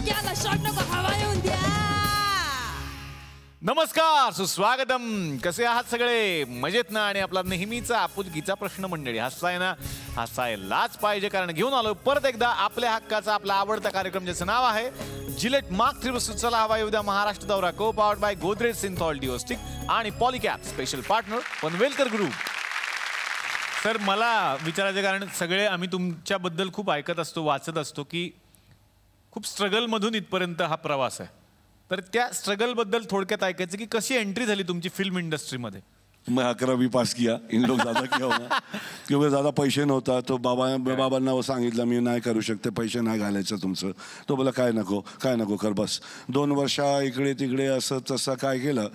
याला शॉट नको, हवा येऊन द्या. नमस्कार, सुस्वागतम. कसे आहात सगळे? मजेत ना? आणि आपला नेहमीचा आपुलकीचा प्रश्न मंडळी, हसाय ना? हसायलाच पाहिजे, कारण घेऊन आलो परत एकदा आपल्या हक्काचा आपला आवडता कार्यक्रम, ज्याचं नाव आहे जिलेट मार्क 3 चला हवा येऊ द्या महाराष्ट्र दौरा, co powered by Godrej Cinthol deostick आणि Polycab, special partner Panvelkar group. Sir, मला विचारायचं कारण सगळे आम्ही तुमच्याबद्दल खूप ऐकत असतो, वाचत असतो की खूप स्ट्रगलमधून इथपर्यंत हा प्रवास आहे. तर त्या स्ट्रगलबद्दल थोडक्यात ऐकायचं की कशी एंट्री झाली तुमची फिल्म इंडस्ट्रीमध्ये? मैं 11वीं पास किया. इन लोग ज़्यादा किया होगा क्योंकि ज़्यादा पैसे नव्हता. तो बाबांना सांगितलं मी नाही करू शकते, पैसे नाही घालायचं तुमचं. तो बोला काय नको कर बस. 2 वर्ष इकडे तिकडे असं तसं काय केलं,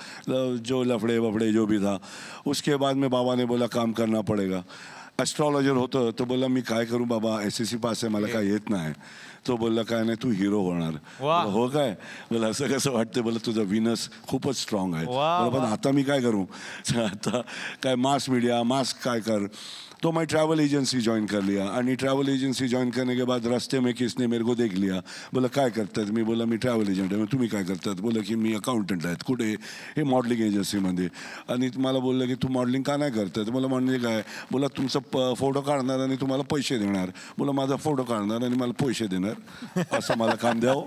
जो लफड़े वफड़े जो भी था. उसके बाद में बाबा ने बोला काम करना पड़ेगा. ॲस्ट्रॉलॉजर होतं. तो बोला मी काय करू बाबा, SSC पास आहे, मला काय येत नाही. तो बोलला काय नाही, तू हिरो होणार. हो काय? बोला असं कसं वाटतं? बोला तुझा विनस खूपच स्ट्रॉंग आहे. बोला पण आता मी काय करूँ? आता काय मास मीडिया, मास काय कर. तो मैं ट्रैवल एजेंसी ज्वाइन कर लिया. आणि ट्रैवल एजेंसी ज्वाइन करने के बाद रास्ते में किसने मेरे को देख लिया. बोला काय करतात? मी बोला मी ट्रॅव्हल एजंट आहे. तुम्ही काय करतात? बोला की मी अकाउंटंट आहेत. कुठे? हे मॉडेलिंग एजन्सीमध्ये. आणि मला बोललं की तू मॉडेलिंग का नाही करतात? मला म्हणजे काय? बोला तुमचा फोटो काढणार आणि तुम्हाला पैसे देणार. बोला माझा फोटो काढणार आणि मला पैसे देणार, असं मला काम द्यावं.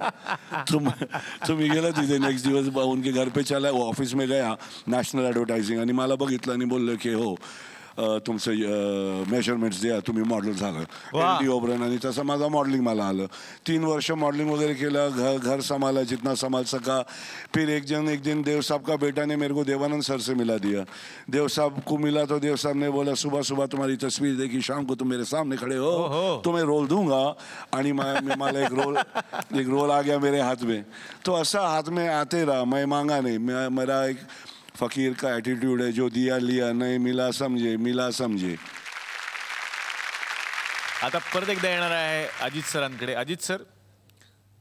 तुम्ही गेला तिथे. नेक्स्ट दिवस उनके घर पे चला, ऑफिस में गया, नॅशनल ॲडव्हर्टायझिंग. आणि मला बघितलं आणि बोललं की हो तुमचं मेजरमेंट्स द्या, तुम्ही मॉडेल झालं. LD ओबरन. आणि तसं माझा मॉडेलिंग मला आलं. 3 वर्ष मॉडलिंग वगैरह केलं. घर संभाला जितना संभाल सका. फिर एक दिन देव साहब का बेटा ने मेरे को देवानंद सर से मिला दिया. देव साहब को मिला तो देव साहब ने बोला सुबह सुबह तुम्हारी तस्वीर देखी, शाम को तुम मेरे सामने खड़े हो तो मैं रोल दूंगा. आणि मला एक रोल आ गया मेरे हाथ में. तो ऐसा हाथ में आते रहा, मैं मांगा नहीं. मेरा एक फकीर का एटीट्यूड है, जो दिया लिया, नहीं मिला समझे. आता परत एकदा येणार आहे अजित सरांकडे. अजित सर,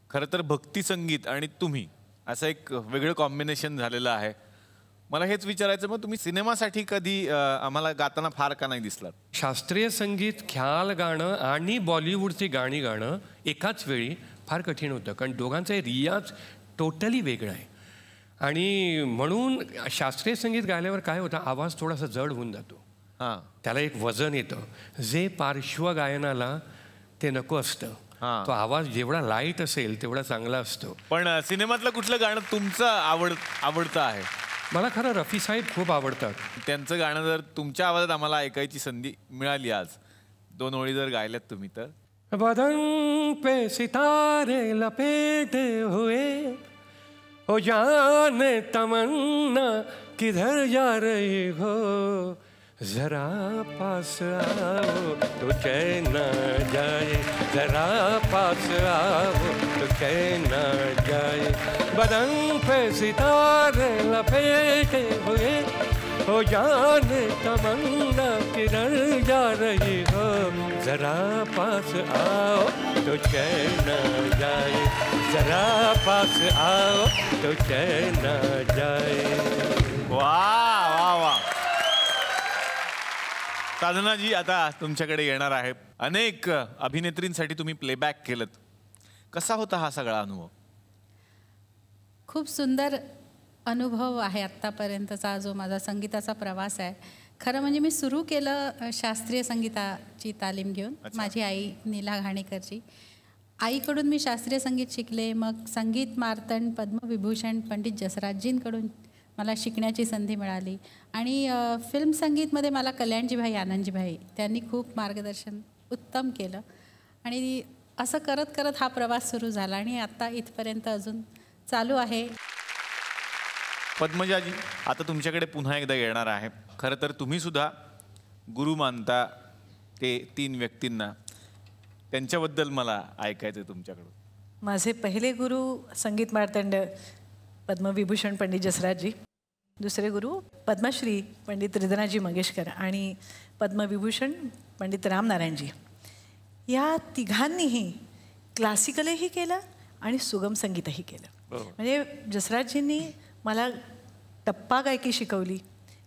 खरं तर भक्ती संगीत आणि तुम्ही असं एक वेगळं कॉम्बिनेशन झालेलं आहे. मला हेच विचारायचं, मग तुम्ही सिनेमासाठी कधी आम्हाला गाताना फार का नाही दिसलात? शास्त्रीय संगीत, ख्याल गाणं आणि बॉलिवूडची गाणी गाणं एकाच वेळी फार कठीण होतं, कारण दोघांचा रियाज टोटली वेगळा आहे. आणि म्हणून शास्त्रीय संगीत गायल्यावर काय होतं, आवाज थोडासा जड होऊन जातो. त्याला एक वजन येतं, जे पार्श्वगायनाला ते नको असतं. तो आवाज जेवढा लाईट असेल तेवढा चांगला असतो. पण सिनेमातलं कुठलं गाणं तुमचं आवडतं आहे? मला खरं रफी साहेब खूप आवडतात. त्यांचं गाणं जर तुमच्या आवाजात आम्हाला ऐकायची संधी मिळाली आज, 2 ओळी जर गायल्यात तुम्ही तर. बदन पे सितारे लपेटे हुए, ओ जाने तमन्ना किधर जा रही हो, जरा पास आओ तो चैन जाए, जरा पास आओ तो चैन जाए. बदन पे सितारे लपेटे हुए, ओ जाने तमन्ना किधर जा रही हो, जरा पास आओ तो चैन जाए, जरा पास आओ तो चैन जाए. वाह वाह वाह. साधनाजी, आता तुमच्याकडे येणार आहे. अनेक अभिनेत्रींसाठी तुम्ही प्लेबॅक केलं. कसा होता हा सगळा अनुभव? खूप सुंदर अनुभव आहे आत्तापर्यंतचा जो माझा संगीताचा प्रवास आहे. खरं म्हणजे मी सुरू केलं शास्त्रीय संगीताची तालीम घेऊन. माझी आई नीला घाणेकरची. आईकडून मी शास्त्रीय संगीत शिकले. मग संगीत मार्तंड पद्मविभूषण पंडित जसराजजींकडून मला शिकण्याची संधी मिळाली. आणि फिल्म संगीतमध्ये मला कल्याणजीभाई आनंदजीभाई त्यांनी खूप मार्गदर्शन उत्तम केलं. आणि असं करत करत हा प्रवास सुरू झाला आणि आता इथपर्यंत अजून चालू आहे. पद्मजाजी, आता तुमच्याकडे पुन्हा एकदा येणार आहे. खरं तर तुम्ही सुद्धा गुरु मानता ते 3 व्यक्तींना, त्यांच्याबद्दल मला ऐकायचं तुमच्याकडून. माझे पहिले गुरु संगीत मार्तंड पद्मविभूषण पंडित जसराजजी, दुसरे गुरु पद्मश्री पंडित रिधनाजी मंगेशकर आणि पद्मविभूषण पंडित रामनारायणजी. या तिघांनीही क्लासिकलही केलं आणि सुगम संगीतही केलं. म्हणजे जसराजजींनी मला टप्पा गायकी शिकवली,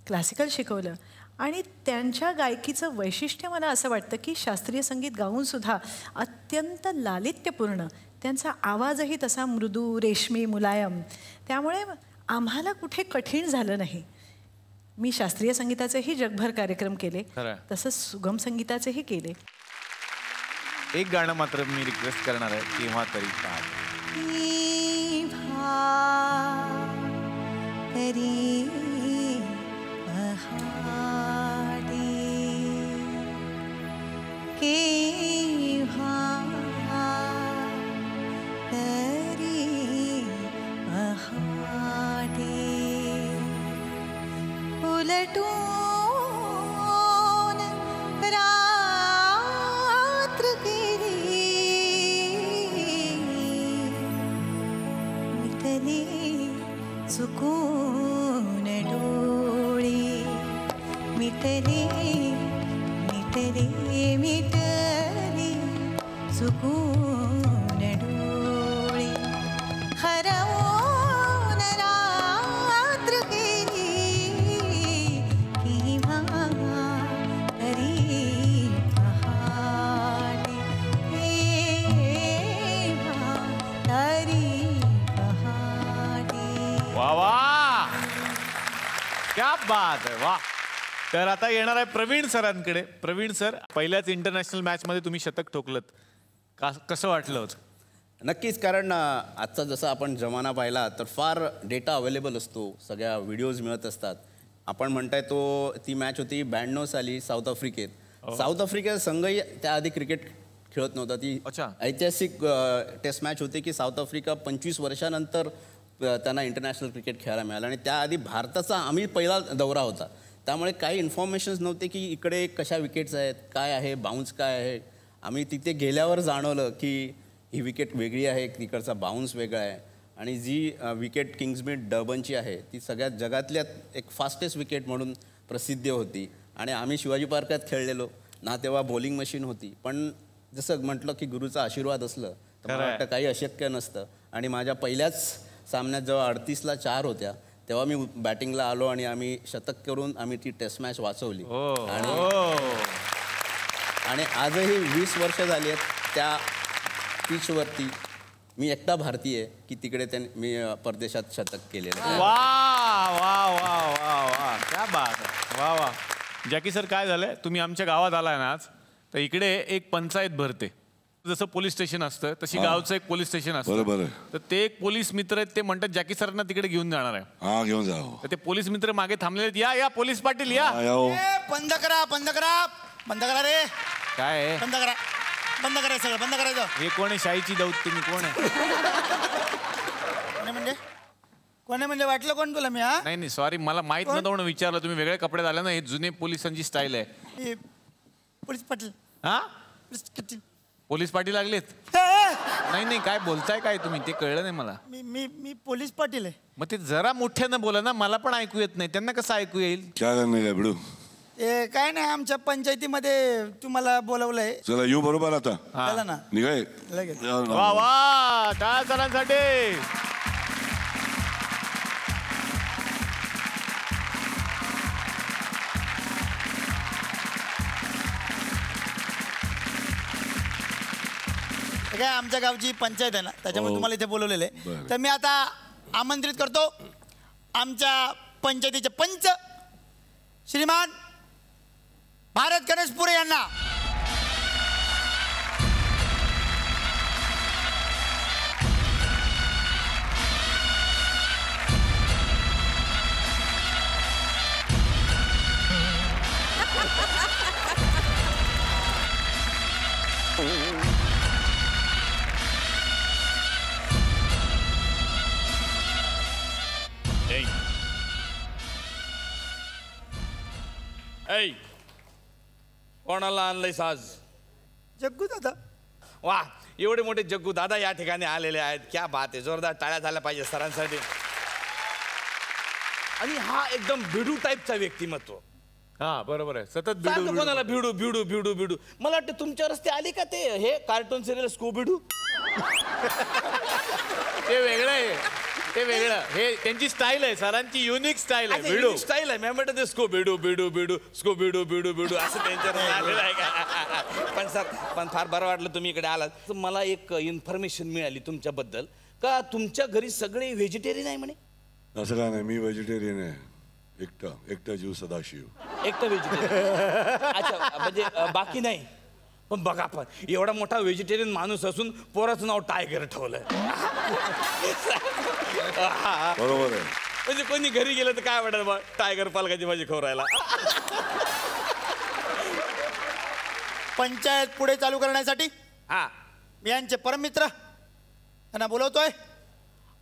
क्लासिकल शिकवलं आणि त्यांच्या गायकीचं वैशिष्ट्य मला असं वाटतं की शास्त्रीय संगीत गाऊनसुद्धा अत्यंत लालित्यपूर्ण, त्यांचा आवाजही तसा मृदू, रेशमी, मुलायम, त्यामुळे आम्हाला कुठे कठीण झालं नाही. मी शास्त्रीय संगीताचेही जगभर कार्यक्रम केले, तसंच सुगम संगीताचेही केले. एक गाणं मात्र मी रिक्वेस्ट करणार आहे, केव्हा तरी उलटून रात्र गेली, मिटली चुकून डोळे, मिटली मिटली मिटली चुकून डोळे, हरवून रात्र गेली, केव्हा तरी पहाटे, केव्हा तरी पहाटे. वा वा, क्या बात आहे, वा. तर आता येणार आहे प्रवीण सरांकडे. प्रवीण सर, पहिल्याच इंटरनॅशनल मॅच मध्ये तुम्ही शतक ठोकलत, कसं वाटलं होतं? नक्कीच, कारण आजचा जसा आपण जमाना पाहिला तर फार डेटा अवेलेबल असतो, सगळ्या व्हिडिओज मिळत असतात. आपण म्हणताय ती मॅच होती 92 साली साऊथ आफ्रिकेत. साऊथ आफ्रिकेचा संघही त्याआधी क्रिकेट खेळत नव्हता. ती ऐतिहासिक टेस्ट मॅच होती की साऊथ आफ्रिका 25 वर्षानंतर त्यांना इंटरनॅशनल क्रिकेट खेळायला मिळालं, आणि त्याआधी भारताचा आम्ही पहिला दौरा होता. त्यामुळे काही इन्फॉर्मेशन्स नव्हते की इकडे कशा विकेट्स आहेत, काय आहे, बाउन्स काय आहे. आम्ही तिथे गेल्यावर जाणवलं की ही विकेट वेगळी आहे, तिकडचा बाउन्स वेगळा आहे. आणि जी विकेट किंग्समीड डर्बनची आहे ती सगळ्यात जगातल्या एक फास्टेस्ट विकेट म्हणून प्रसिद्ध होती. आणि आम्ही शिवाजी पार्कात खेळलेलो ना, तेव्हा बॉलिंग मशीन होती. पण जसं म्हटलं की गुरुचा आशीर्वाद असलं तर मला वाटतं काही अशक्य नसतं. आणि माझ्या पहिल्याच सामन्यात जेव्हा 38ला 4 होत्या तेव्हा मी बॅटिंगला आलो आणि आम्ही शतक करून आम्ही ती टेस्ट मॅच वाचवली. आणि आजही 20 वर्ष झाली आहेत त्या पिचवरती मी एकटा भारतीय की तिकडे मी परदेशात शतक केलेलं. वा वा वा वा वा, क्या बात आहे, वा वा. जॅकी सर, काय झालंय, तुम्ही आमच्या गावात आलाय ना आज, तर इकडे एक पंचायत भरते. जसं पोलीस स्टेशन असतं तशी गावचं एक पोलीस स्टेशन असतं. बरोबर आहे. तर ते एक पोलीस मित्र आहेत, ते म्हणतात जॅकी सरांना तिकडे घेऊन जाणार आहे. हा, घेऊन जा. तर ते पोलीस मित्र मागे थांबलेले आहेत. या पोलीस पाटील या. बंद करा बंद करा बंद करा रे. काय बंद करा, बंद करायचं सगळं, बंद करायचं. हे कोण आहे? शाहीची दौत. तुम्ही कोण आहे? कोण म्हणजे वाटलं कोण तुला मी? हा, नाही सॉरी, मला माहित नव्हतं म्हणून विचारलं. तुम्ही वेगळे कपडे घाला ना, हे जुने पोलिसांची स्टाईल आहे. पोलीस पाटील. हा, पोलीस पाटील लागलेत? नाही काय बोलताय काय तुम्ही, ते कळलं नाही मला. मी पोलीस पाटील आहे. मग ते जरा मोठ्यानं बोला ना, मला पण ऐकू येत नाही. त्यांना कसं ऐकू येईल? काय करणे गबडू? काय नाही, आमच्या पंचायतीमध्ये तुम्हाला बोलवलंय. चला येऊ. बरोबर आता चला ना, निघाय. वा वा, टाळ्या सरांसाठी. काय आमच्या गावची पंचायत आहे ना, त्याच्यामुळे तुम्हाला इथे बोलवलेलं आहे. तर मी आता आमंत्रित करतो आमच्या पंचायतीचे पंच श्रीमान भारत गणेश पुरे यांना. कोणाला आणलंय साज? जग्गू दादा. वा, एवढे मोठे जग्गू दादा या ठिकाणी आलेले आहेत. क्या बात आहे, जोरदार टाळ्या झाल्या पाहिजे सरांसाठी. आणि हा एकदम भिडू टाईपचा व्यक्तिमत्व. हा बरोबर आहे, सतत भिडू. कोणाला भिडू भिडू भिडू भिडू. मला वाटतं तुमच्या रस्ते आली का ते हे कार्टून सिरियल स्कूबिडू? ते वेगळं आहे. ते वेगळं, हे त्यांची स्टाईल आहे, सरांची युनिक स्टाईल आहे. बिडू स्टाईल आहे. मी म्हणतो ते स्को बिडू बिडू बिडू स्को बिडू बिडू बिडू असं त्यांच्यावर आलेलं आहे का. पण सर, पण फार बरं वाटलं तुम्ही इकडे आलात. तर मला एक इन्फॉर्मेशन मिळाली तुमच्याबद्दल का तुमच्या घरी सगळे व्हेजिटेरियन आहे म्हणे. असं काय नाही, मी व्हेजिटेरियन आहे. एकटा जीव सदाशिव. एकटं व्हेजिटेरियन. अच्छा, म्हणजे बाकी नाही. पण बघा, पण एवढा मोठा व्हेजिटेरियन माणूस असून पोराचं नाव टायगर ठेवलंय. बरोबर आहे. म्हणजे कोणी घरी गेलं तर काय वाटत बा, टायगर पालकाची भाजी खवरायला. पंचायत पुढे चालू करण्यासाठी हा, मी यांचे परममित्र यांना बोलवतोय,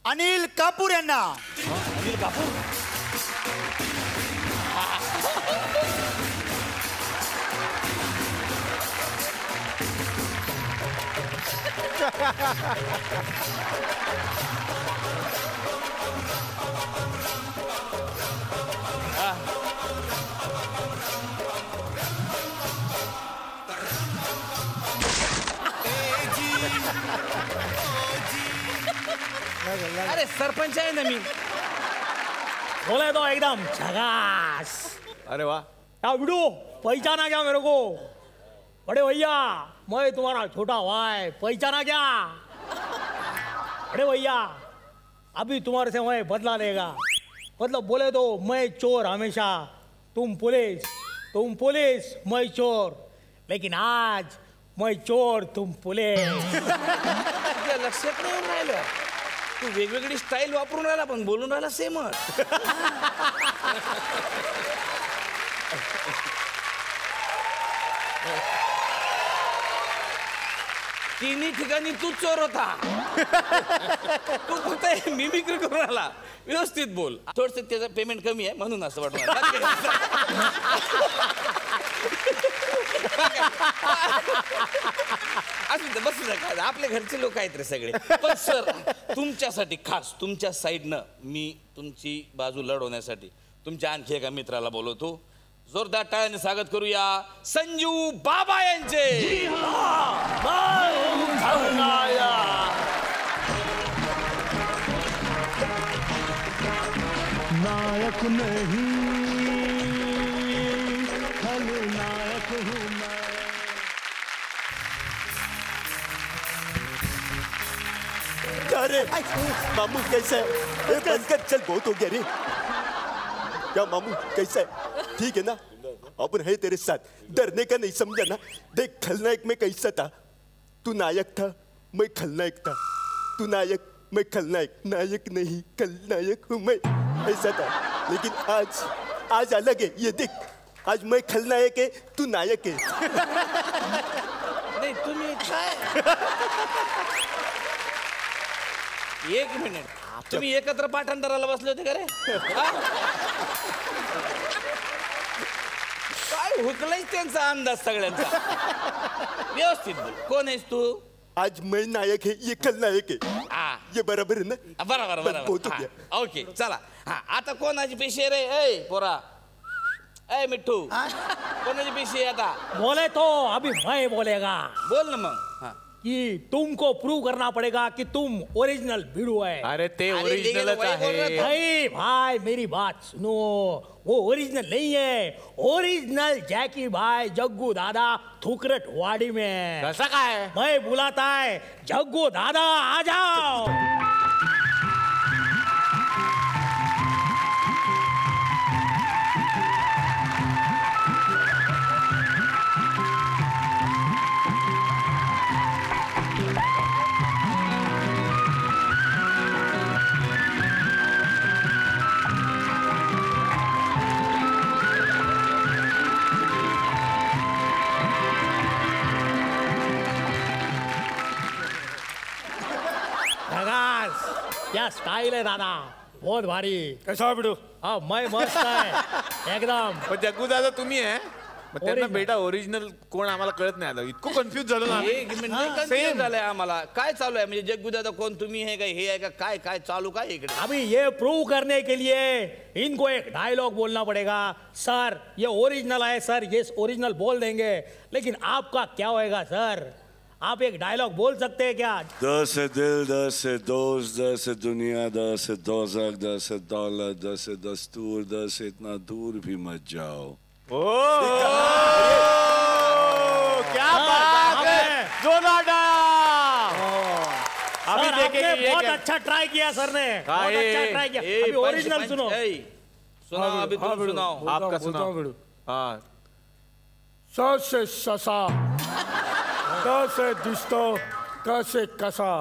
अनिल कापूर यांना. अनिल कापूर. अरे सरपंच आहे ना मी. बोले तो एकदम झकास. अरे वाह. क्या बिडू, पहचाना क्या मेरे को? बड़े भैया, मैं तुम्हारा छोटा भाई, पहचाना क्या? बड़े भैया, अभी तुम्हारे से मैं बदला लेगा. मतलब बोले तो मैं चोर हमेशा, तुम पुलिस मैं चोर. लेकिन आज मैं चोर तुम पुलिस. लक्षात नाही राहिलं. तू वेगवेगळी स्टाईल वापरून राहिला पण बोलून राहिला सेमच. तिन्ही ठिकाणी तू चोर होता. तू फक्त मिमिक्री करून राहिला. व्यवस्थित बोल. थोडस त्याचं पेमेंट कमी आहे म्हणून असं वाटतं. असं बस आपल्या घरचे लोक आहेत रे सगळे. पण सर, तुमच्यासाठी खास तुमच्या साईडनं मी तुमची बाजू लढवण्यासाठी तुमच्या आणखी एका मित्राला बोलवतो. जोरदार टाळ्याने स्वागत करूया संजू बाबा यांचे. नायक नहीं खलनायक हूँ मैं. अरे मामू कैसा है? बनकर चल, बहुत हो गया रे. क्या मामू कैसा है? ठीक है ना? अपन है तेरे साथ, डरने का नहीं, समझा ना? देख, खलनायक में कैसा था. तू नायक था, मैं खलनायक था. तू नायक, मैं खलनायक. नायक नहीं खलनायक हूँ मैं, ऐसा था. लेकिन आज अलग है. ये देख, आज मैं खलनायक है, तू नायक है. नाही तुम्ही काय. एक मिनिट, तुम्ही एकत्र पाठांतराला बसले होते का रे? काय हुकलाय त्यांचा अंदाज सगळ्यांचा. व्यवस्थित बोल. कोण आहेस तू? आज मैं नायक है, ये खलनायक है. ये बराबर है ना? बरोबर. ओके, चला. हा, आता कोणाची पेशी आहे रे? ए पोरा, ए मिठ्ठू, कोणाची पेशी आहे आता? बोले तो अभी मैं बोलेगा. बोल ना मग. कि तुमको प्रूव करना पड़ेगा कि तुम ओरिजिनल भिड़ू है. अरे ते ओरिजिनलच आहे. नहीं भाई, मेरी बात सुनो. वो ओरिजिनल नहीं है. ओरिजिनल जैकी भाई जग्गू दादा थुकरट वाड़ी में. कैसा काय? मैं बुलाता है, जग्गू दादा आ जाओ. क्या स्टाइल है दादा, बहुत भारी. कैसा बिडू? हाँ, मैं मस्त है एकदम. पण जग्गू दादा तुम्ही आहे. मग त्यांना बेटा ओरिजिनल कोण आम्हाला कळत नाही आलं. इतकं कन्फ्युज झालं ना. एक मिनिट, कन्फ्युज झालंय आम्हाला. काय चालू आहे म्हणजे जग्गू दादा कोण, तुम्ही है का, हे आहे का, काय काय चालू काय इकडे? अभी ये प्रूव करने के लिए इनको एक डायलॉग बोलना पड़ेगा. सर ये ओरिजिनल है सर, ये ओरिजिनल बोल देंगे. लेकिन आपका क्या होएगा सर? आप एक डायलॉग बोल सकते हैं क्या? 10 है दिल, 10 है दोस्त, 10 है दुनिया, 10 है दोज़ख, 10 है दौलत, 10 है दस्तूर, 10 है इतना दूर भी मत जाओ। क्या बात है, जोरदार। अभी सर, देखेंगे आपने ये बहुत क्या- अच्छा ट्राई किया सर ने, बहुत अच्छा ट्राई किया। अभी ओरिजिनल सुनो। सुनाओ अभी, तुम सुनाओ। आपका सुनाओ। हाँ, स से ससा, द से दिसतो, क से कसा,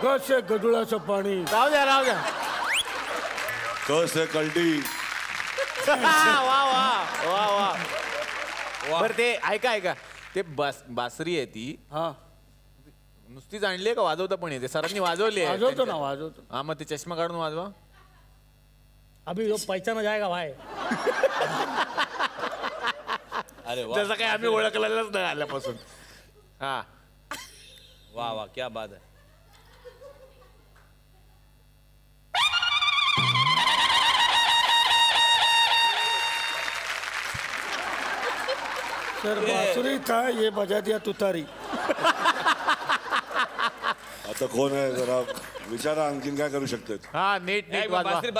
ग से गडुळाचं पाणी, राहू द्या. क से कल्टी. वा. बरं ते ऐका ते बासरी आहे ती. हा नुसतीच आणली का वाजवता पण येते? सरांनी वाजवली आहे. वाजवतो ना, वाजवतो. हा, मग ते चष्मा काढून वाजवा. अभी वो पहचाना जाएगा भाई. अरे वा, जसं काही आम्ही ओळखलेलंच नाही आल्यापासून. हा, वा वा, क्या बात आहे. सर बासुरी था, ये बजा दिया तुतारी. आता कोण आहे जरा विचारा, आणखीन काय करू शकतात? हा, नीट वाजवा. बासरी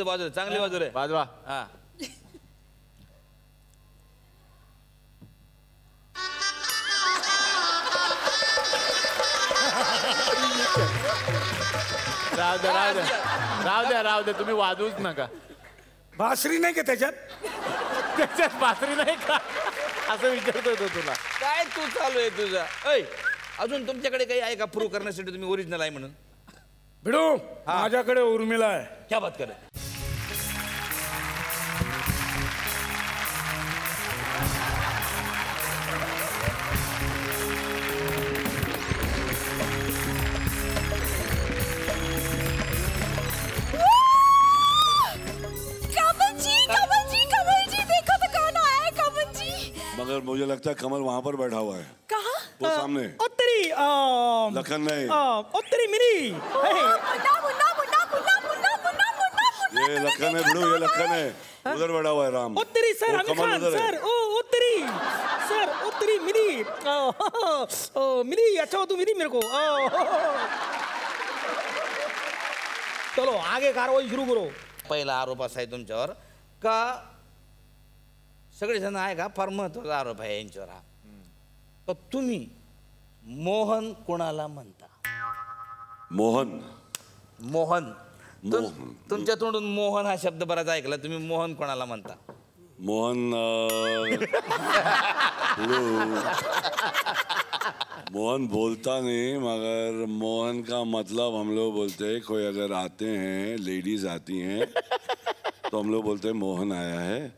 बाजू चांगली बाजू रे. वाजवा. हा. राहू द्या तुम्ही वाजवूच नका. बासरी नाही का त्याच्यात? त्याच्यात बासरी नाही का असं विचारतोय तो तुला. काय तू चालू आहे तुझा? ऐ, अजून तुमच्याकडे काही आहे का प्रूव्ह करण्यासाठी तुम्ही ओरिजिनल आहे म्हणून? भिडू, माझ्याकडे उर्मिला आहे. क्या बात करे. कमल जी देखो तो कौन आया है कमल जी. मगर मुझे लगता है कमल वहां पर बैठा हुआ है. कहाँ? वो सामने. उत्तरी लखन नहीं, उत्तरी मिनी. ये लखन है भिड़ू, ये लखन है. उधर बैठा हुआ है राम. उत्तरी सर, वो आमिर कमल खान उधर है. सर. ओ उत्तरी सर, उत्तरी मिनी. मिनी, अच्छा हो तू मिनी मेरे को. चलो आगे कार्रवाई शुरू करो. पहिला आरोप असा आहे तुमच्यावर का सगळेजण आहे का, फार महत्वाचा आरोप आहे यांच्यावर हा. तर तुम्ही मोहन कोणाला म्हणता? मोहन. मोहन. तुमच्या तोंडून मोहन हा शब्द बराच ऐकला. तुम्ही मोहन कोणाला म्हणता? मोहन मोहन बोलता नहीं, मगर मोहन का मतलब हम लोग बोलते हैं कोई अगर आते हैं, लेडीज आती हैं तो हम लोग बोलते हैं मोहन आया है,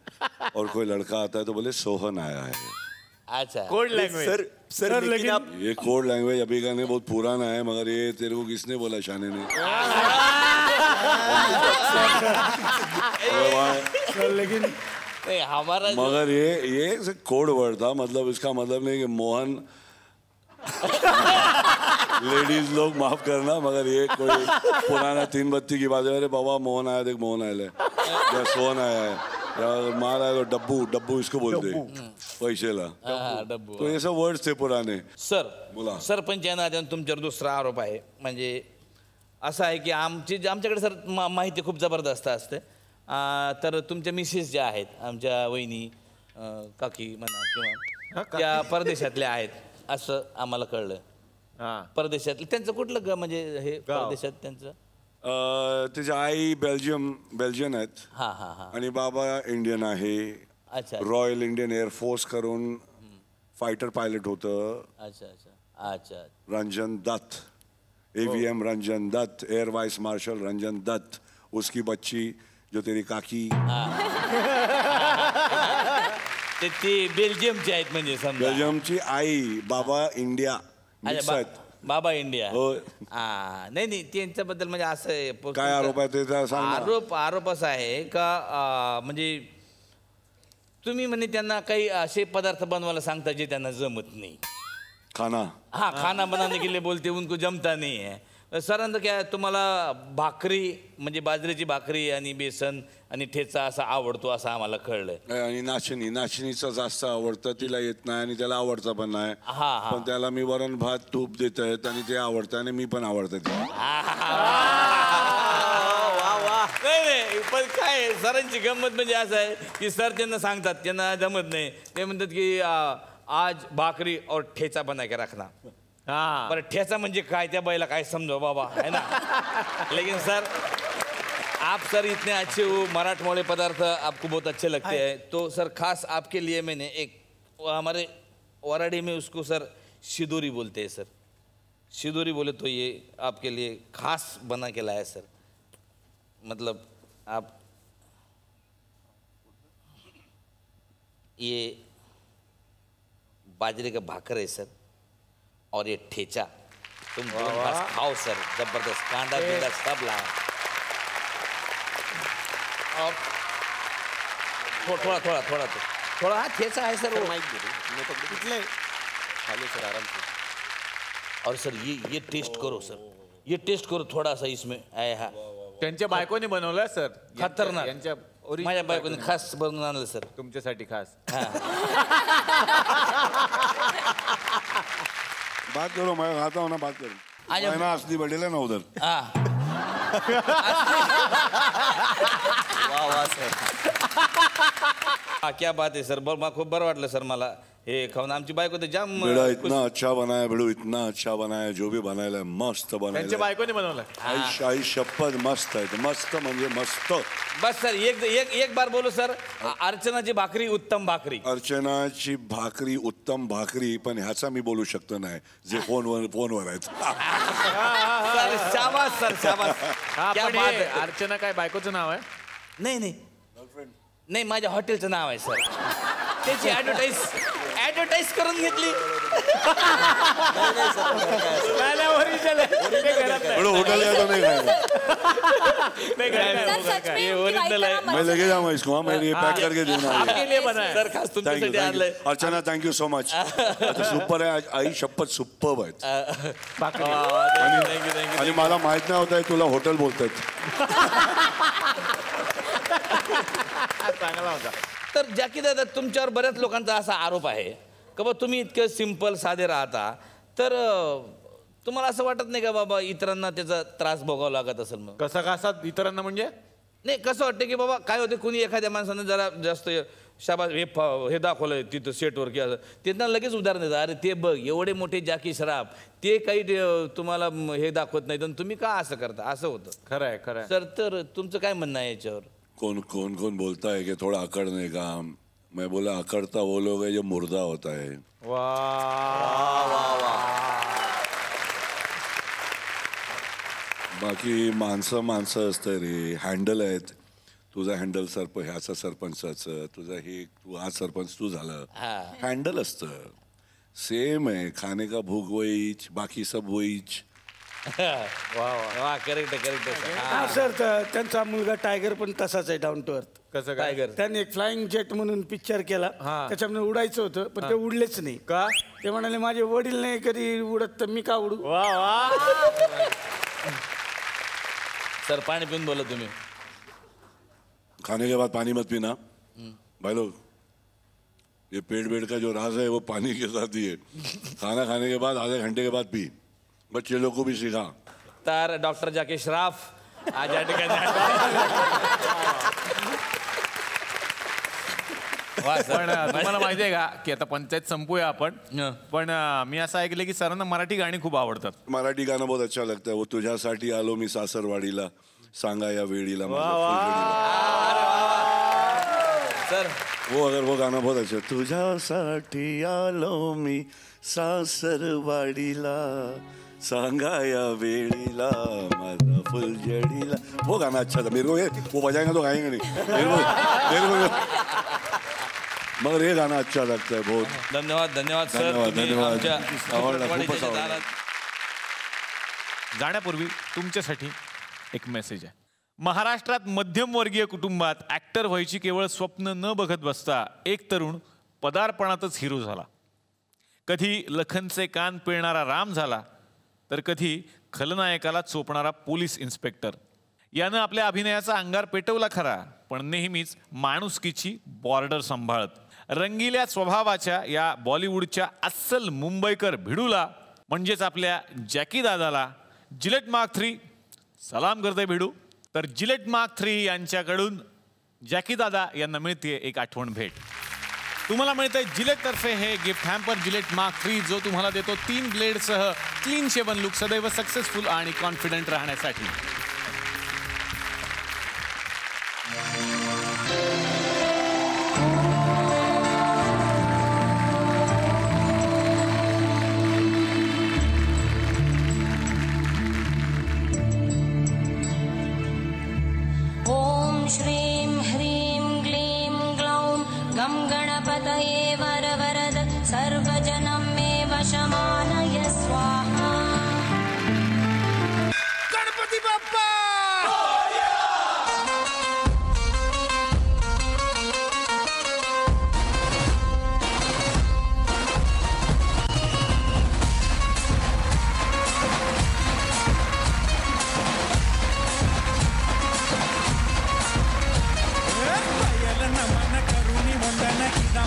और कोई लड़का आता है तो बोले सोहन आया है. अच्छा, कोड लैंग्वेज. सर लेकिन आप ये कोड लैंग्वेज अभी का नहीं, बहुत पुराना है, मगर ये तेरे को किसने बोला? शाने ने. सर लेकिन नहीं हमारा मगर ये कोड वर्ड था, मतलब इसका मतलब नहीं कि मोहन लेडीज लोग माफ करना, मगर ये कोई पुराना 3 बत्ती की बात है. अरे बाबा मोहन आया, देख मोहन आया या सोहन आया है, या मार आया तो डब्बू इसको बोलते पैसेला. डब्बू. तो ये सब वर्ड्स थे पुराने. सर, बोला. सरपंच यांना तुमच्यावर दुसरा आरोप आहे. म्हणजे असं आहे की आमच्याकडे सर माहिती खूप जबरदस्त असते. तर तुमच्या मिसेस ज्या आहेत, आमच्या वहिनी काकी म्हणा किंवा त्या परदेशातल्या आहेत असं आम्हाला कळलं. परदेशातले त्यांचं कुठलं म्हणजे हे परदेशात त्यांचं? त्याची आई बेल्जियन आहेत. हां हां हां. आणि बाबा इंडियन आहे. अच्छा रॉयल इंडियन एअरफोर्स करून फायटर पायलट होतं. अच्छा अच्छा अच्छा. Ranjan Dutt, AVM Ranjan Dutt, air vice marshal Ranjan Dutt. उसकी बच्ची जो तेरी काकी, ते बेल्जियमचे आहेत म्हणजे समजा. बेल्जियमची आई. बाबा इंडिया मिक्स आहेत. बाबा इंडिया. हो. नाही त्यांच्याबद्दल म्हणजे असं आहे. काय आरोप आहे ते सांग ना. आरोप असा आहे का म्हणजे तुम्ही म्हणजे त्यांना काही असे पदार्थ बनवायला सांगता जे त्यांना जमत नाही. खाना. हाँ, खाना बनाने के लिए बोलते उनको जमता नहीं है. सरांचं काय तुम्हाला भाकरी म्हणजे बाजरीची भाकरी आणि बेसन आणि ठेचा असा आवडतो असं आम्हाला कळलंय. आणि नाचणीचं जास्त आवडतं, तिला येत नाही आणि त्याला आवडतं पण नाही. पण त्याला मी वरण भात तूप देत आहेत आणि ते आवडतं आणि मी पण आवडतं ते. नाही पण काय सरांची गंमत म्हणजे असं आहे की सर त्यांना सांगतात त्यांना जमत नाही, ते म्हणतात की आज भाकरी और ठेचा बना के रखना. बरं ठेचा म्हणजे काय त्या बाईला काय समजो बाबा है ना. लेकिन सर आप सर इतने अच्छे हो, मराठमोड़े पदार्थ आपको बहुत अच्छे लगते हैं, तो सर खास आपके लिए मैंने एक हमारे वराड़ी में उसको सर शिदोरी बोलते हैं सर, शिदोरी बोले तो ये आपके लिए खास बना के लाया सर. मतलब आप ये बाजरे का भाकर है सर और ये ठेचा तुम बस खाओ सर, जबरदस्त कांदा बिंदा सब लाओ. और थोड़ा थोड़ा थोड़ा तो थोड़ा हाँ ठेचा है सर, वो कितले खालो सर आराम से. और सर ये टेस्ट करो सर, ये टेस्ट करो थोड़ा सा इसमें आया. हा त्यांच्या बायकोने बनवलं सर, खतरनाक. यांच्या माझ्या बायकोने खास बनवून आणलं सर तुमच्यासाठी खास. बात करो, मैं खाता हूँ ना, बात करो. ना असली बढ़ेला ना उधर. वाह वाह सर. क्या बात है सर, मला खूप बरं वाटलं सर मला हे खाऊन. आमची बायको तर जाम बेड़ा इतना अच्छा बनाया, बेड़ू इतना अच्छा बनाया, जो भी बनायला मस्त बनायला. त्यांच्या बायकोने बनवलं. आई शपथ मस्त आहे, मस्त म्हणजे मस्त. बस सर एक बार बोलो सर, अर्चनाची भाकरी उत्तम भाकरी. अर्चनाची भाकरी उत्तम भाकरी, पण ह्याचा मी बोलू शकतो नाही जे फोनवर आहेत. सर शाबास सर शाबास. क्या बात आहे. अर्चना काय बायकोचं नाव आहे? नाही नाही माझ्या हॉटेलचं नाव आहे सर, त्याची ऍडव्हर्टाईज करून घेतली. होटल ओरिजिनल आहे. मैं लेके जाऊंगा इसको, मैं ये पैक करके दूंगा. सर खास तुमच्यासाठी आणलंय. Archana thank you so much. Super आहे, आई शपथ सुपर आहेत. आणि मला माहित नाही होत आहे तुला हॉटेल बोलतात. चांगला होता. तर जॅकी दादा तुमच्यावर बऱ्याच लोकांचा असा आरोप आहे का बा तुम्ही इतकं सिंपल साधे राहता, तर तुम्हाला असं वाटत नाही का बाबा इतरांना त्याचा त्रास भोगावा लागत असेल? मग कसा इतरांना म्हणजे नाही कसं वाटतं की बाबा काय होते, कुणी एखाद्या माणसानं जरा जास्त शाबास हे दाखवलंय तिथं सेटवर किंवा त्यांना लगेच उदाहरण देतात, अरे ते बघ एवढे मोठे जॅकी श्रॉफ ते काही तुम्हाला हे दाखवत नाही, तर तुम्ही का असं करता? असं होतं. खरं आहे सर. तर तुमचं काय म्हणणं आहे याच्यावर? कौन बोलता है कि थोड़ा अकड़ने का. मैं बोला अकड़ता वो लोग है जो मुर्दा होता है. बाकी माणसं असतं रे, हँडल आहेत. तुझा हँडल ह्याचा सरपंचाचं, तुझा हे तू हा सरपंच तू झालं, हँडल असतं. सेम आहे, खाने का भूक वहीच, बाकी सब वहीच. करेक्ट. सर त्यांचा मुलगा टायगर पण तसाच आहे, डाऊन टू अर्थ. कसं टायगर? त्यांनी एक फ्लाइंग जेट म्हणून पिक्चर केला, त्याच्यामध्ये उडायचं होतं पण ते उडलेच नाही. का? ते म्हणाले माझे वडील नाही कधी उडत तर मी का उडू. सर पाणी पिऊन बोला तुम्ही. खाने के बाद पानी मत पीना भाई लोग. ये पेट बेट का जो राज है वो पानी के साथ ही है. खाना खाने के बाद आधे घंटे के बाद पी. बच्चे लोग को भी सिखा. तर डॉक्टर जॅकी श्रॉफ आज या ठिकाणी पण तुम्हाला माहिती आहे का की आता पंचायत संपूया आपण, पण मी असं ऐकलं की सरांना मराठी गाणी खूप आवडतात. मराठी गाणं बहुत अच्छा लगता है. वो तुझ्यासाठी आलो मी सासरवाडीला, सांगा या वेळीला. सर वो गाना बहुत अच्छा. तुझ्यासाठी आलो मी सासरवाडीला, सांगा या वेळीला माझा फुलझडीला. वो गाना अच्छा था मेरे को. वो बजाएंगे तो गाएंगे नहीं मेरे को. मगर ये गाना अच्छा लगता है बहुत. धन्यवाद सर. धन्यवाद. जाण्यापूर्वी तुमच्यासाठी एक मेसेज आहे. महाराष्ट्रात मध्यमवर्गीय कुटुंबात ॲक्टर व्हायची केवळ स्वप्न न बघत बसता एक तरुण पदार्पणातच हिरो झाला. कधी लखनचे कान पिळणारा राम झाला, तर कधी खलनायकाला चोपणारा पोलीस इन्स्पेक्टर. यानं आपल्या अभिनयाचा अंगार पेटवला खरा, पण नेहमीच माणुसकीची बॉर्डर सांभाळत. रंगील्या स्वभावाच्या या बॉलिवूडच्या अस्सल मुंबईकर भिडूला म्हणजेच आपल्या जॅकी दादाला जिलेट मार्क 3 सलाम करते भिडू. तर जिलेट मार्क 3 यांच्याकडून जॅकी दादा यांना मिळते एक आठवण भेट. तुम्हाला मिळतंय जिलेट तर्फे हे गिफ्ट हॅम्पर जिलेट मार्क 3, जो तुम्हाला देतो 3 ब्लेडसह क्लीन शेवन लुक, सदैव सक्सेसफुल आणि कॉन्फिडंट राहण्यासाठी. श्रीं ह्रीं क्लीं ग्लौं गं गणपतये वरवरद सर्वजनं मे वशमानय स्वाहा. गणपती बाप्पा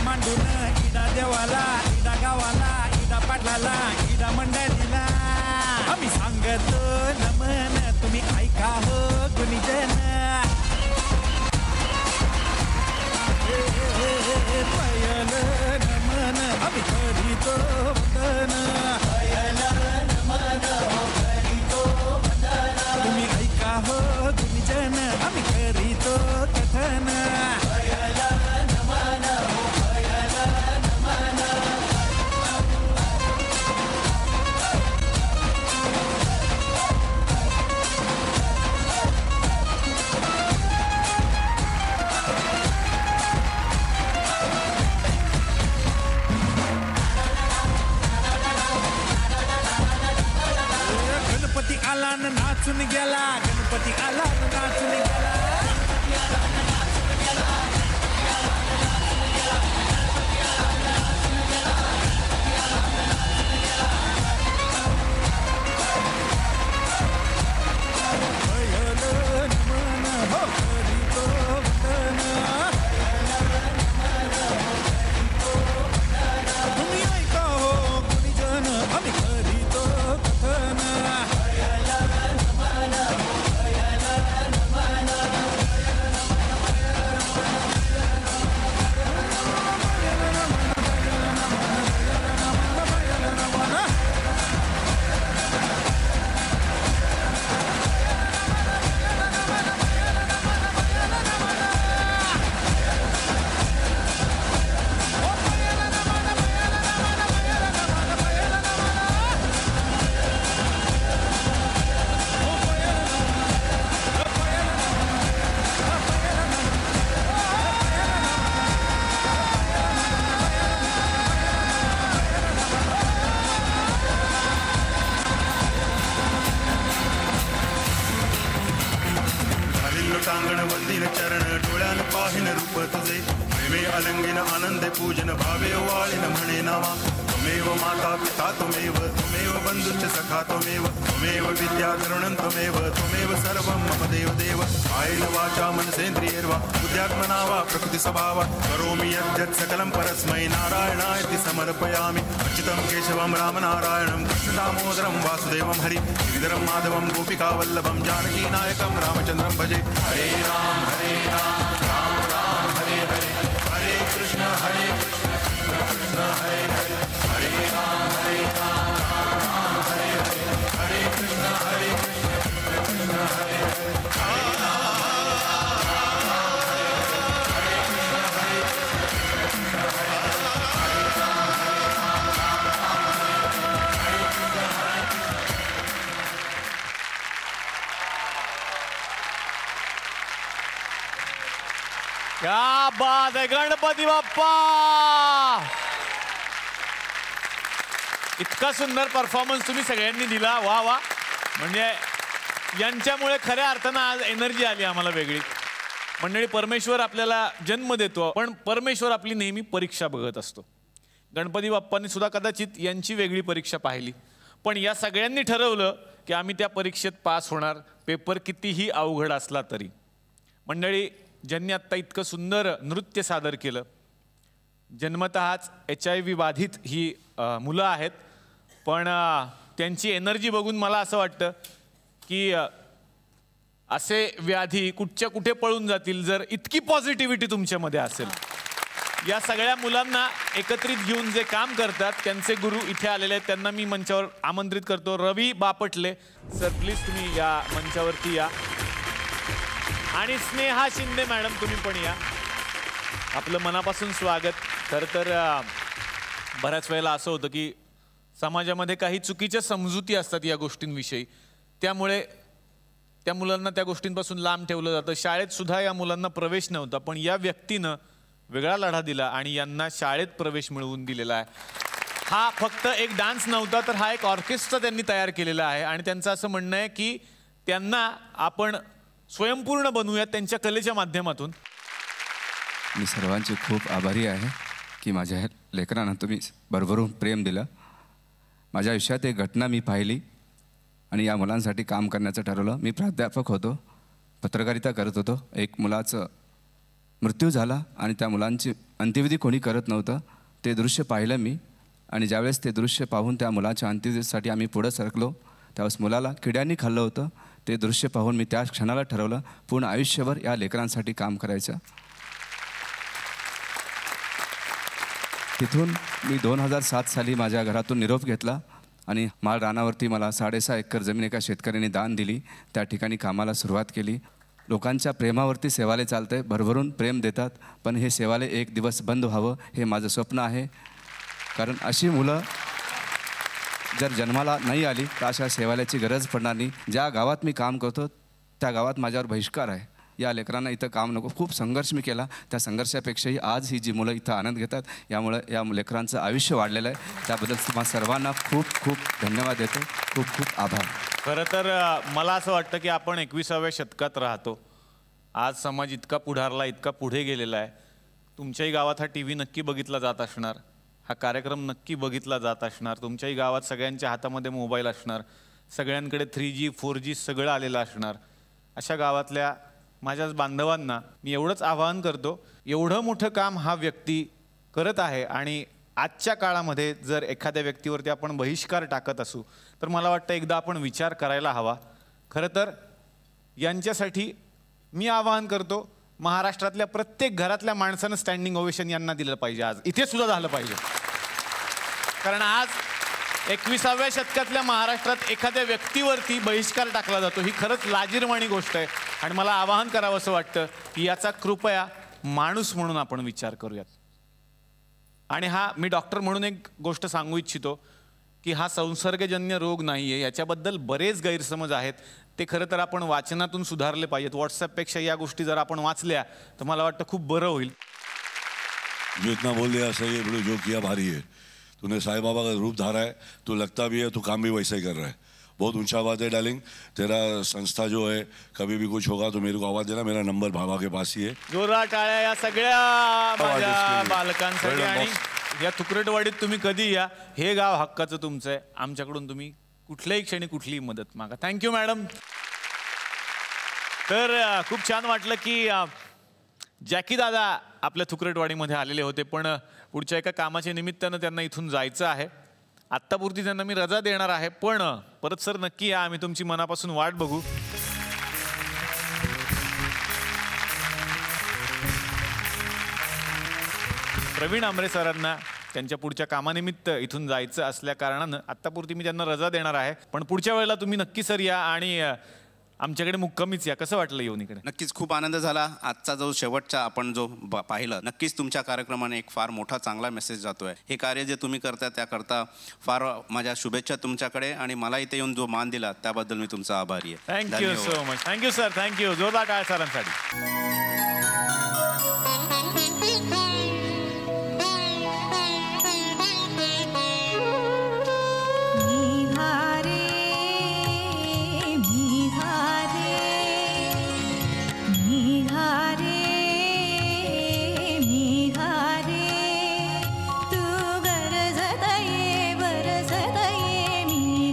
मांडून इडा देवाला इडा गावाला इडा पाटलाला इडा मंडळीला आम्ही सांगतो नमन, तुम्ही ऐका हो गुणीजन. पयल नमन आम्ही करीतो वंदन, तुम्ही ऐका हो गुणीजन आम्ही करीतो कथन. गणपती आला न नाचून गेला, गणपती आला न नाचून गेला. तुम्ही ऐका हो गुणीजन आम्ही करीतो कथन. टांगण वंदिन चरण डोळ्यान पाहिन रूप तुझे. प्रेमे अलंगिन आनंदे पूजन भावे वाळीन म्हणे नावा. त्वमेव माता पिता त्वमेव, त्वमेव बंधुश्च सखा त्वमेव, त्वमेव विद्या तरुणं त्वमेव, त्वमेव सर्वं मम देव देव. कायेन वाचा मनसेन्द्रियैर्वा बुद्ध्यात्मना वा प्रकृति स्वभावा करोमि यद्यत् सकलं परस्मै नारायणायति समर्पयामि. अच्युतं केशवं रामनारायणं कृष्ण दामोदरं वासुदेवं हरि गिरिधरं माधवं गोपिकावल्लभं जानकी नायकं रामचन्द्रं भजे. हरे राम राम राम हरे हरे, हरे कृष्ण कृष्ण कृष्ण हरे हरे, हरे राम राम राम हरे हरे, हरे कृष्ण कृष्ण कृष्ण हरे हरे. क्या बात आहे गणपती बाप्पा. इतका सुंदर परफॉर्मन्स तुम्ही सगळ्यांनी दिला, वा वा. म्हणजे यांच्यामुळे खऱ्या अर्थानं आज एनर्जी आली आम्हाला वेगळी. मंडळी, परमेश्वर आपल्याला जन्म देतो, पण परमेश्वर आपली नेहमी परीक्षा बघत असतो. गणपती बाप्पांनी सुद्धा कदाचित यांची वेगळी परीक्षा पाहिली. पण या सगळ्यांनी ठरवलं की आम्ही त्या परीक्षेत पास होणार, पेपर कितीही अवघड असला तरी. मंडळी, ज्यांनी आत्ता इतकं सुंदर नृत्य सादर केलं, जन्मतःच HIV बाधित ही मुलं आहेत, पण त्यांची एनर्जी बघून मला असं वाटतं की असे व्याधी कुठच्या कुठे पळून जातील जर इतकी पॉझिटिव्हिटी तुमच्यामध्ये असेल. या सगळ्या मुलांना एकत्रित घेऊन जे काम करतात त्यांचे गुरु इथे आलेले आहेत, त्यांना मी मंचावर आमंत्रित करतो. रवी बापटले सर, प्लीज तुम्ही या मंचावरती या. आणि स्नेहा शिंदे मॅडम, तुम्ही पण या. आपलं मनापासून स्वागत. खरं तर बऱ्याच वेळेला असं होतं की समाजामध्ये काही चुकीच्या समजुती असतात या गोष्टींविषयी, त्यामुळे त्या मुलांना त्या गोष्टींपासून लांब ठेवलं जातं. शाळेत सुद्धा या मुलांना प्रवेश नव्हता, पण या व्यक्तीनं वेगळा लढा दिला आणि यांना शाळेत प्रवेश मिळवून दिलेला आहे. हा फक्त एक डान्स नव्हता, तर हा एक ऑर्केस्ट्रा त्यांनी तयार केलेला आहे आणि त्यांचं असं म्हणणं आहे की त्यांना आपण स्वयंपूर्ण बनवूयात त्यांच्या कलेच्या माध्यमातून. मी सर्वांचे खूप आभारी आहे की माझ्या लेकरांना तुम्ही भरभरून प्रेम दिलं. माझ्या आयुष्यात एक घटना मी पाहिली आणि या मुलांसाठी काम करण्याचं ठरवलं. मी प्राध्यापक होतो, पत्रकारिता करत होतो. एक मुलाचं मृत्यू झाला आणि त्या मुलांची अंत्यविधी कोणी करत नव्हतं. ते दृश्य पाहिलं मी आणि ज्यावेळेस ते दृश्य पाहून त्या मुलाच्या अंत्यविधीसाठी आम्ही पुढं सरकलो, त्यावेळेस मुलाला किड्यांनी खाल्लं होतं. ते दृश्य पाहून मी त्या क्षणाला ठरवलं पूर्ण आयुष्यभर या लेकरांसाठी काम करायचं. तिथून मी 2007 साली माझ्या घरातून निरोप घेतला आणि माळ रानावरती मला 6.5 एकर जमीन एका शेतकऱ्याने दान दिली. त्या ठिकाणी कामाला सुरुवात केली. लोकांच्या प्रेमावरती सेवालय चालतं आहे, भरभरून प्रेम देतात, पण हे सेवालय एक दिवस बंद व्हावं हे माझं स्वप्न आहे. कारण अशी मुलं जर जन्माला नाही आली तर अशा सेवालयाची गरज पडणार नाही. ज्या गावात मी काम करतो त्या गावात माझ्यावर बहिष्कार आहे. या लेकरांना इथं काम नको. खूप संघर्ष मी केला. त्या संघर्षापेक्षाही आज ही जी मुलं इथं आनंद घेतात, यामुळं या लेकरांचं आयुष्य वाढलेलं आहे. त्याबद्दल तुम्हा सर्वांना खूप खूप धन्यवाद देतो. खूप खूप आभार. खरं तर मला असं वाटतं की आपण 21व्या शतकात राहतो. आज समाज इतका पुढारला, इतका पुढे गेलेला आहे. तुमच्याही गावात हा TV नक्की बघितला जात असणार, हा कार्यक्रम नक्की बघितला जात असणार. तुमच्याही गावात सगळ्यांच्या हातामध्ये मोबाईल असणार, सगळ्यांकडे 3G 4G सगळं आलेलं असणार. अशा गावातल्या माझ्याच बांधवांना मी एवढंच आवाहन करतो, एवढं मोठं काम हा व्यक्ती करत आहे आणि आजच्या काळामध्ये जर एखाद्या व्यक्तीवरती आपण बहिष्कार टाकत असू तर मला वाटतं एकदा आपण विचार करायला हवा. खरं तर यांच्यासाठी मी आवाहन करतो, महाराष्ट्रातल्या प्रत्येक घरातल्या माणसानं स्टँडिंग ओवेशन यांना दिलं पाहिजे. आज इथे सुद्धा झालं पाहिजे. कारण आज 21व्या शतकातल्या महाराष्ट्रात एखाद्या व्यक्तीवरती बहिष्कार टाकला जातो, ही खरंच लाजिरवाणी गोष्ट आहे. आणि मला आवाहन करावं असं वाटतं की याचा कृपया माणूस म्हणून आपण विचार करूयात. आणि हा मी डॉक्टर म्हणून एक गोष्ट सांगू इच्छितो की हा संसर्गजन्य रोग नाही आहे. याच्याबद्दल बरेच गैरसमज आहेत, ते खरं तर आपण वाचनातून सुधारले पाहिजेत. व्हॉट्सॲपपेक्षा या गोष्टी जर आपण वाचल्या तर मला वाटतं खूप बरं होईल. जो इतना बोल दिया सही है, बड़े जो किया भारी है. तूने साईं बाबा का रूप धारा है, तू लगता भी है, तू काम भी वैसा ही कर रहा है. बहुत ऊंचा बात है डार्लिंग. तेरा संस्था जो है, कभी भी कुछ होगा तो मेरे को आवाज देना. मेरा नंबर बाबा के पास ही है. जोरदार टाळ्या या सगळ्या माझ्या बालकांसाठी. आणि या तुकरटवाडीत तुम्ही कधी या, हे गाव हक्काचं तुमचं आहे. आमच्याकडून तुम्ही कुठल्याही क्षणी कुठलीही मदत मागा. Thank you madam. तर खूप छान वाटलं की जॅकी दादा आपल्या तुकरटवाडीमध्ये आलेले होते, पण पुढच्या एका कामाच्या निमित्तानं त्यांना इथून जायचं आहे. आत्तापुरती त्यांना मी रजा देणार आहे, पण परत सर नक्की या, आम्ही तुमची मनापासून वाट बघू. प्रवीण आमरे सरांना त्यांच्या पुढच्या कामानिमित्त इथून जायचं असल्या कारणानं आत्तापुरती मी त्यांना रजा देणार आहे, पण पुढच्या वेळेला तुम्ही नक्की सर या आणि आमच्याकडे मुक्कामीच या. कसं वाटलं येऊन इकडे? नक्कीच खूप आनंद झाला. आजचा जो शेवटचा आपण जो पाहिलं, नक्कीच तुमच्या कार्यक्रमाने एक फार मोठा चांगला मेसेज जातोय. हे कार्य जे तुम्ही करता त्याकरता फार माझ्या शुभेच्छा तुमच्याकडे, आणि मला इथे येऊन जो मान दिला त्याबद्दल मी तुमचा आभारी आहे. Thank you so much. Thank you sir. Thank you. जोरदार टाळ्या सरांसाठी. तू गरजत ये बरसत ये मी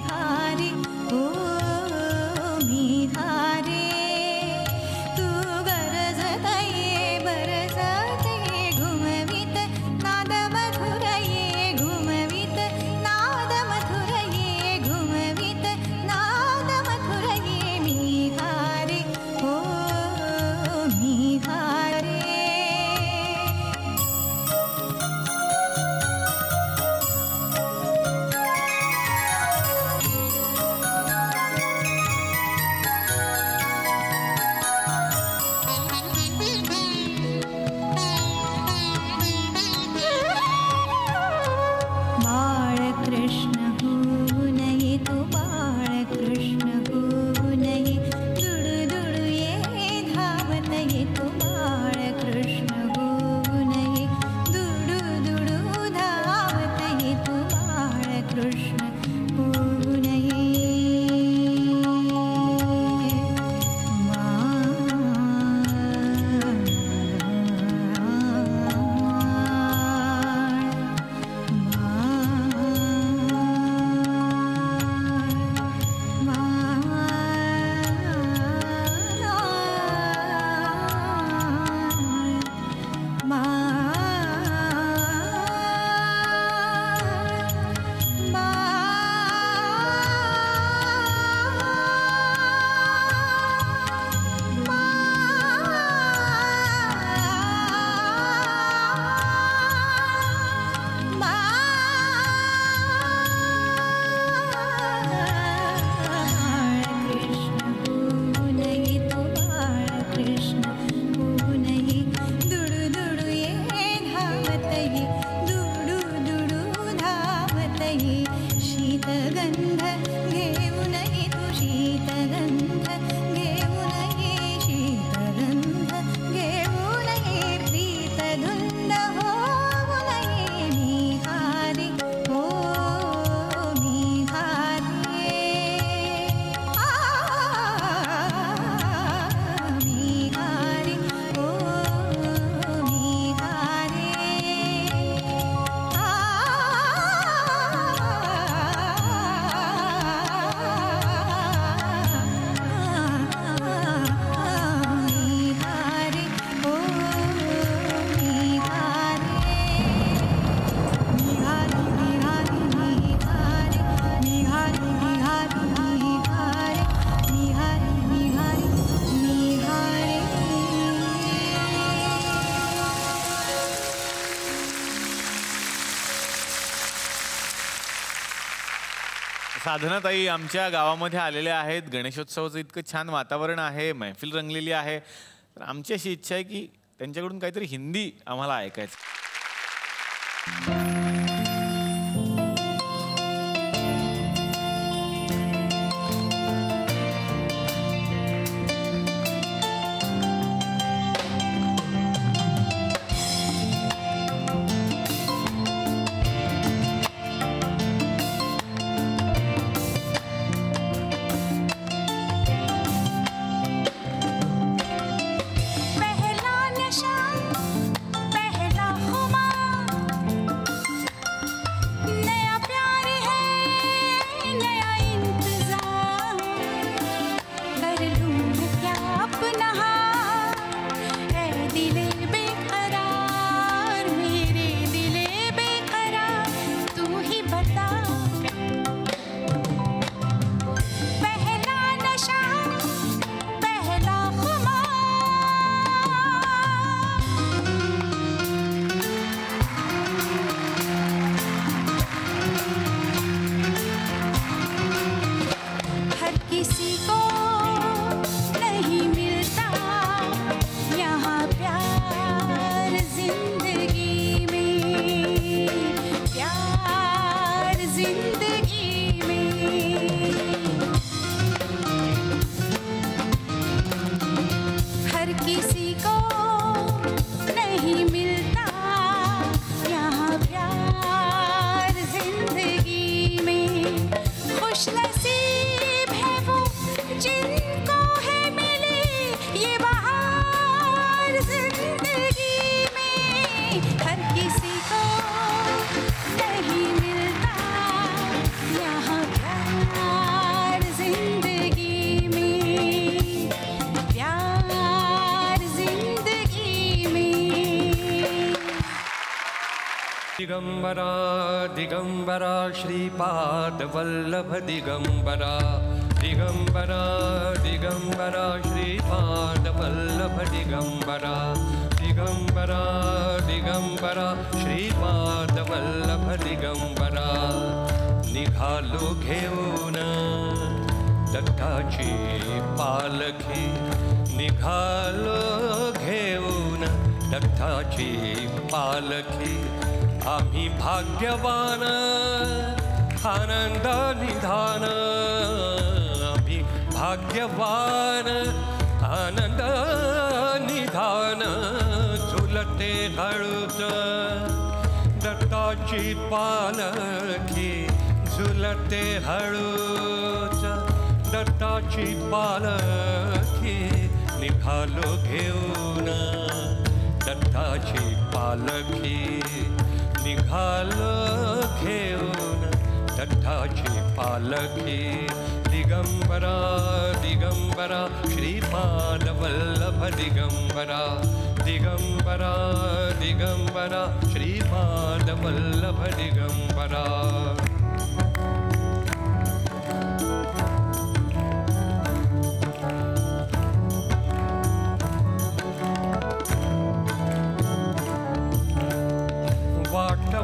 साधनाताई आमच्या गावामध्ये आलेल्या आहेत. गणेशोत्सवाचं इतकं छान वातावरण आहे, मैफिल रंगलेली आहे. तर आमची अशी इच्छा आहे की त्यांच्याकडून काहीतरी हिंदी आम्हाला ऐकायचं. दिगंबरा दिगंबरा श्रीपाद वल्लभ दिगंबरा दिगंबरा दिगंबरा श्रीपाद वल्लभ दिगंबरा दिगंबरा दिगंबरा श्रीपाद वल्लभ दिगंबरा. निघालो घेऊन दत्ताची पालखी, निघालो घेऊन दत्ताची पालखी. आम्ही भाग्यवान आनंद निधान, आम्ही भाग्यवान आनंद निधान. झुलते हळूच दत्ताची पालखी, झुलते हळूच दत्ताची पालखी. निघालो घेऊन दत्ताची पालखी, निघालो घेऊन दत्ताची पालखी. दिगंबरा दिगंबरा श्रीपाद वल्लभ दिगंबरा दिगंबरा दिगंबरा श्रीपाद वल्लभ दिगंबरा.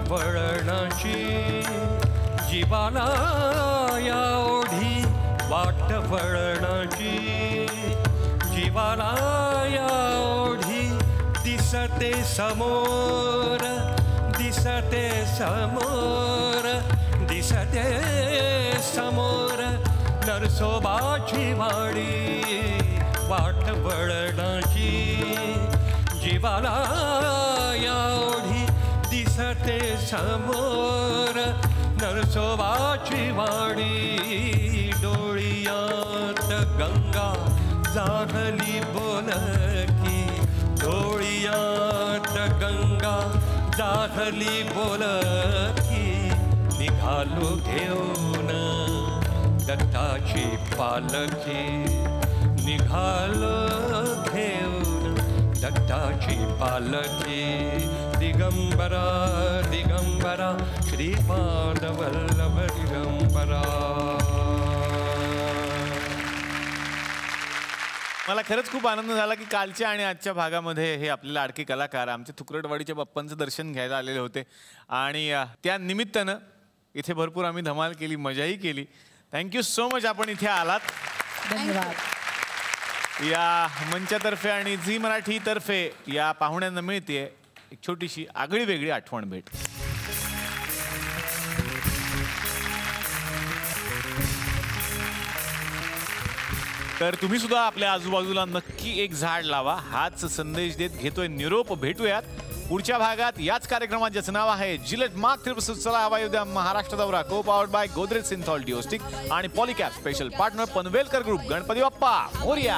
वळणाची जीवाला या ओढी, वाट वळणाची जीवाला या ओढी. दिसते समोर दिसते समोर दिसते समोर नरसोबाची वाडी वाट वळणाची जीवाला एवढी दिसते समोर नरसोबाची वाडी डोळियात गंगा जागली बोलकी डोळियात गंगा जागली बोलकी निघालो घेऊन दत्ताची पालखी निघालो घेऊन दत्ताची पालखी दिगंबरा दिगंबरा श्रीपाद वल्लभ दिगंबरा. मला खरंच खूप आनंद झाला की कालच्या आणि आजच्या भागामध्ये हे आपले लाडके कलाकार आमच्या तुकडवाडीच्या बाप्पांचं दर्शन घ्यायला आलेले होते आणि त्या निमित्तानं इथे भरपूर आम्ही धमाल केली, मजाही केली. थँक्यू सो मच आपण इथे आलात. धन्यवाद. या मंचातर्फे आणि झी मराठीतर्फे या पाहुण्यांना मिळते एक छोटीशी आगळी वेगळी आठवण भेट. तर तुम्ही सुद्धा आपल्या आजूबाजूला नक्की एक झाड लावा हाच संदेश देत घेतोय निरोप. भेटूयात पुढच्या भागात याच कार्यक्रमात ज्याचं नाव आहे जिलेट मार्क 3 चला हवा उद्या महाराष्ट्र दौरा co powered by Godrej Cinthol deostick आणि Polycab special partner Panvelkar group. Ganpati बाप्पा मोरया.